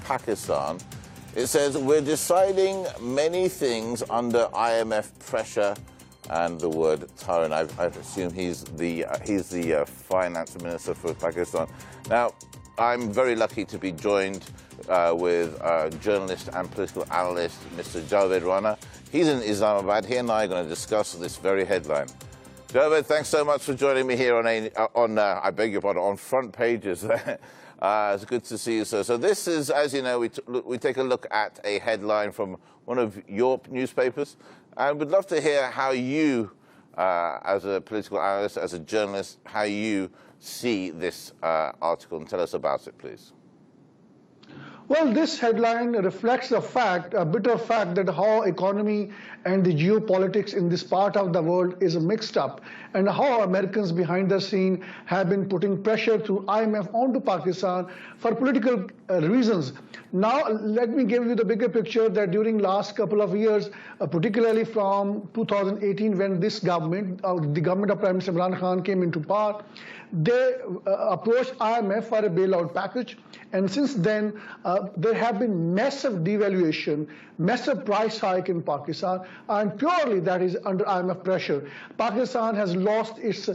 Pakistan. It says, we're deciding many things under IMF pressure, and the word Tyrant, I assume he's the finance minister for Pakistan. Now, I'm very lucky to be joined with journalist and political analyst, Mr. Javed Rana. He's in Islamabad. He and I are going to discuss this very headline. Javed, thanks so much for joining me here I beg your pardon, on Front Pages. It's good to see you, sir. So this is, as you know, we take a look at a headline from one of your newspapers, and we'd love to hear how you, as a political analyst, as a journalist, how you see this article, and tell us about it, please. Well, this headline reflects the fact, a bitter fact, that how economy and the geopolitics in this part of the world is mixed up, and how Americans behind the scene have been putting pressure through IMF onto Pakistan for political reasons. Now, let me give you the bigger picture that during last couple of years, particularly from 2018, when this government, the government of Prime Minister Imran Khan came into power, they approached IMF for a bailout package, and since then there have been massive devaluation, massive price hike in Pakistan, and purely that is under IMF pressure. Pakistan has lost its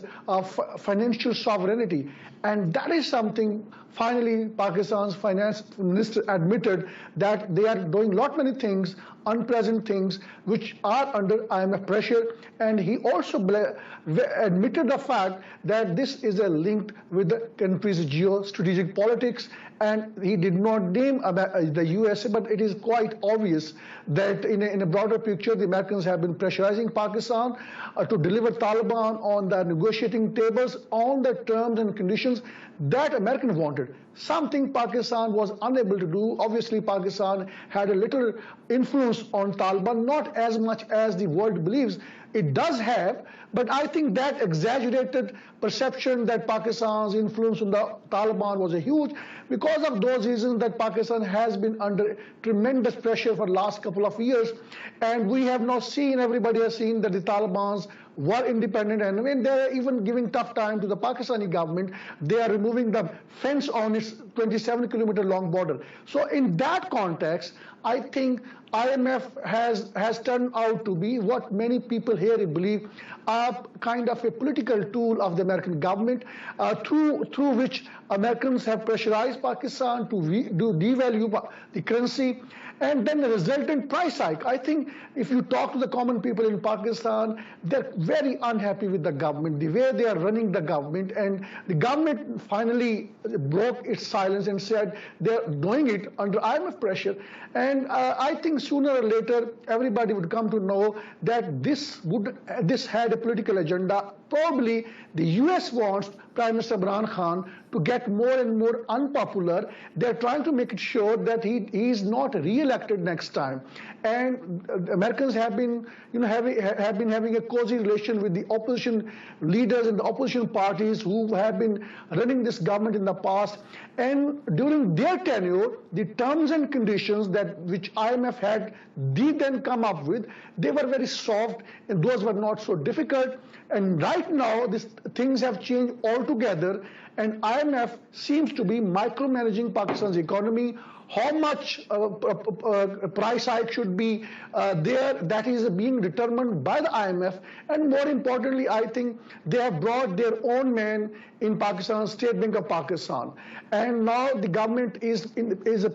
financial sovereignty, and that is something finally Pakistan's finance minister admitted, that they are doing many things, unpleasant things, which are under IMF pressure. And he also admitted the fact that this is linked with the country's geo-strategic politics, and he did not name the USA, but it is quite obvious that in a broader picture, the Americans have been pressurizing Pakistan to deliver Taliban on the negotiating tables on the terms and conditions that Americans wanted, something Pakistan was unable to do. Obviously, Pakistan had a little influence on Taliban, not as much as the world believes it does have, but I think that exaggerated perception that Pakistan's influence on the Taliban was huge. Because of those reasons, that Pakistan has been under tremendous pressure for the last couple of years, and we have now seen, everybody has seen that the Taliban's were independent, and when they're even giving tough time to the Pakistani government, they are removing the fence on its 27-kilometer long border. So in that context, I think IMF has turned out to be what many people here believe a kind of a political tool of the American government, through which Americans have pressurized Pakistan to devalue the currency, and then the resultant price hike. I think if you talk to the common people in Pakistan, they're very unhappy with the government, the way they are running the government, and the government finally broke its silence and said they're doing it under IMF pressure. And I think sooner or later everybody would come to know that this had a political agenda. Probably the US wants Prime Minister Imran Khan to get more and more unpopular. They're trying to make it sure that he is not re-elected next time. And Americans have been, having a cozy relation with the opposition leaders and the opposition parties who have been running this government in the past. And during their tenure, the terms and conditions which IMF had then come up with, they were very soft, and those were not so difficult. And right now, things have changed altogether, and IMF seems to be micromanaging Pakistan's economy. How much price hike should be there, that is being determined by the IMF. And more importantly, I think they have brought their own man in Pakistan, State Bank of Pakistan. And now the government is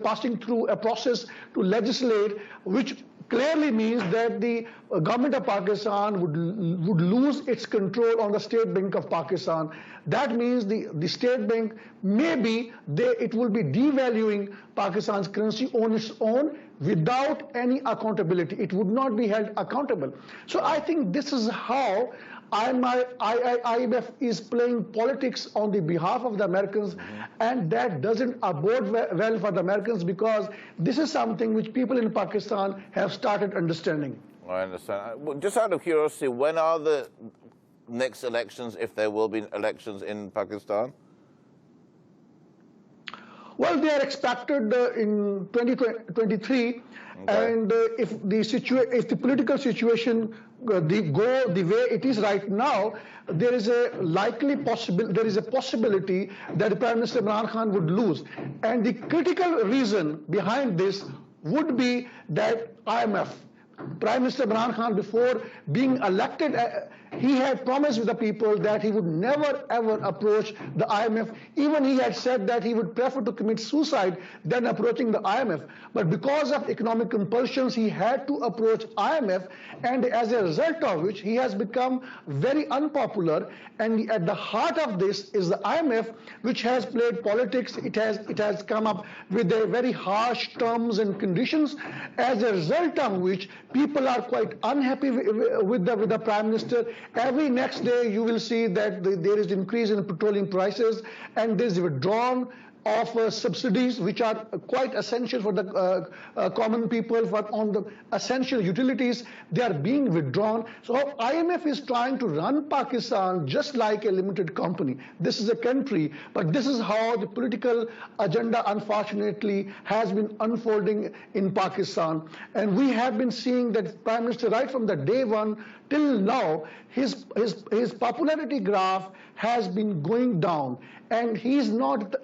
passing through a process to legislate, which clearly means that the government of Pakistan would lose its control on the State Bank of Pakistan. That means the State Bank, maybe it will be devaluing Pakistan's currency on its own without any accountability. It would not be held accountable. So I think this is how IMF is playing politics on the behalf of the Americans, and that doesn't bode well for the Americans, because this is something which people in Pakistan have started understanding. I understand. Just out of curiosity, when are the next elections, if there will be elections in Pakistan? Well, they are expected in 2023, okay. And if the political situation go the way it is right now, there is a possibility that Prime Minister Imran Khan would lose. And the critical reason behind this would be that IMF. Prime Minister Imran Khan, before being elected, he had promised with the people that he would never ever approach the IMF. Even he had said that he would prefer to commit suicide than approaching the IMF. But because of economic compulsions, he had to approach IMF, and as a result of which he has become very unpopular. And at the heart of this is the IMF, which has played politics. It has come up with a very harsh terms and conditions, as a result of which people are quite unhappy with the Prime Minister. Every next day you will see that there is increase in petroleum prices, and there is withdrawn of subsidies which are quite essential for the common people, for on the essential utilities. They are being withdrawn. So IMF is trying to run Pakistan just like a limited company. This is a country, but this is how the political agenda, unfortunately, has been unfolding in Pakistan. And we have been seeing that Prime Minister, right from the day one till now, his popularity graph has been going down. And he is not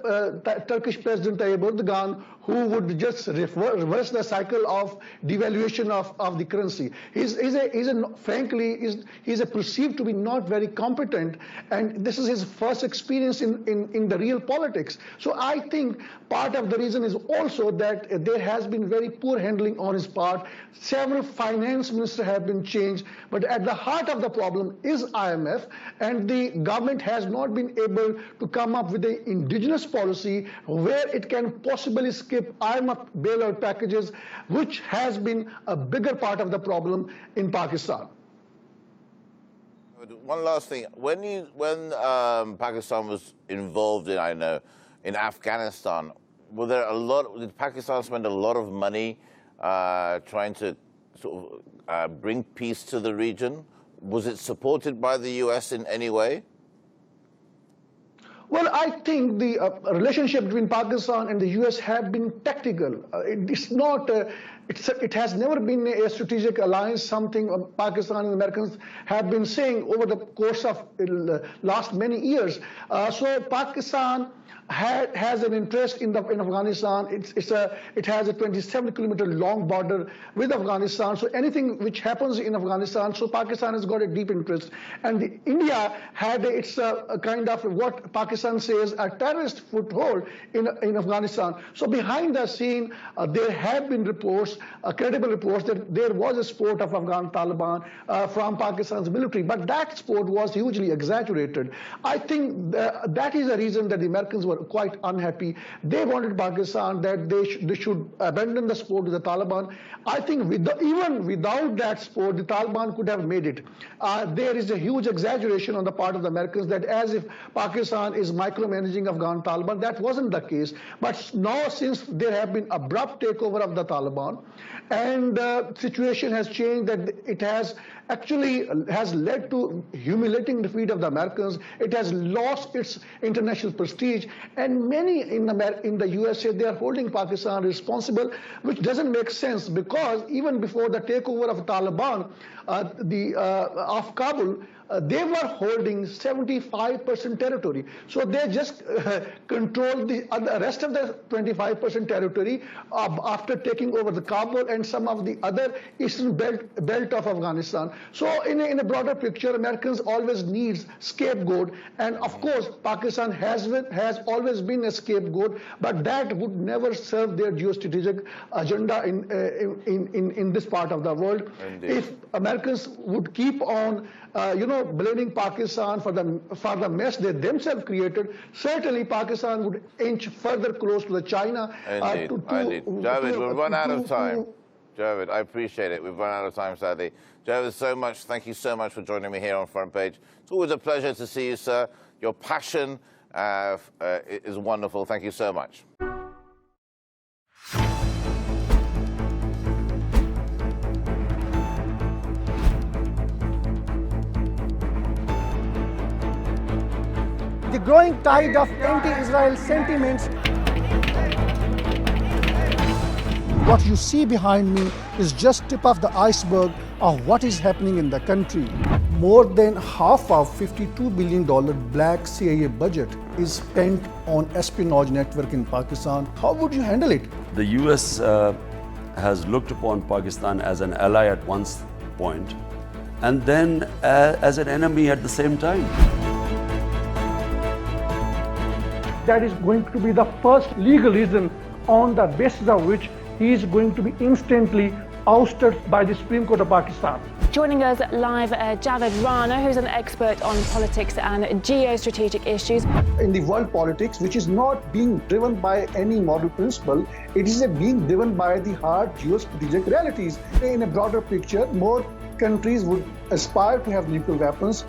Turkish President Tayyip Erdogan, who would just reverse the cycle of devaluation of the currency. He's perceived to be not very competent, and this is his first experience in the real politics. So I think part of the reason is also that there has been very poor handling on his part. Several finance ministers have been changed, but at the heart of the problem is IMF, and the government has not been able to come up with an indigenous policy where it can possibly skip IMF bailout packages, which has been a bigger part of the problem in Pakistan. One last thing: when Pakistan was involved in Afghanistan, did Pakistan spend a lot of money trying to sort of bring peace to the region? Was it supported by the US in any way? Well, I think the relationship between Pakistan and the US have been tactical. It has never been a strategic alliance, something Pakistan and Americans have been saying over the course of last many years. So Pakistan has an interest in Afghanistan. It has a 27-kilometer long border with Afghanistan. So anything which happens in Afghanistan, so Pakistan has got a deep interest. And India had its kind of what Pakistan says a terrorist foothold in Afghanistan. So behind the scene, there have been reports, credible reports, that there was a support of Afghan Taliban from Pakistan's military, but that support was hugely exaggerated. I think that is the reason that the Americans were quite unhappy. They wanted Pakistan that they should abandon the support to the Taliban. I think even without that support, the Taliban could have made it. There is a huge exaggeration on the part of the Americans that as if Pakistan is micromanaging Afghan Taliban. That wasn't the case. But now, since there have been abrupt takeover of the Taliban, and the situation has changed, that it has led to humiliating defeat of the Americans. It has lost its international prestige, and many in the USA, they are holding Pakistan responsible, which doesn't make sense, because even before the takeover of Taliban of Kabul, they were holding 75% territory. So they just controlled the rest of the 25% territory after taking over the Kabul and some of the other eastern belt of Afghanistan. So in a broader picture, Americans always need scapegoat, and of course Pakistan has always been a scapegoat, but that would never serve their geostrategic agenda in this part of the world. Indeed. If Americans would keep on blaming Pakistan for the mess they themselves created, certainly Pakistan would inch further close to the China. Indeed. Javed, we've run out of time. Javed, I appreciate it. We've run out of time, sadly. Javed, thank you so much for joining me here on Front Page. It's always a pleasure to see you, sir. Your passion is wonderful. Thank you so much. The growing tide of anti-Israel sentiments What you see behind me is just tip of the iceberg of what is happening in the country. More than half of $52 billion black CIA budget is spent on espionage network in Pakistan. How would you handle it? The US has looked upon Pakistan as an ally at one point and then as an enemy at the same time. That is going to be the first legal reason on the basis of which he is going to be instantly ousted by the Supreme Court of Pakistan. Joining us live, Javed Rana, who's an expert on politics and geostrategic issues. In the world politics, which is not being driven by any moral principle, it is being driven by the hard geostrategic realities. In a broader picture, more countries would aspire to have nuclear weapons.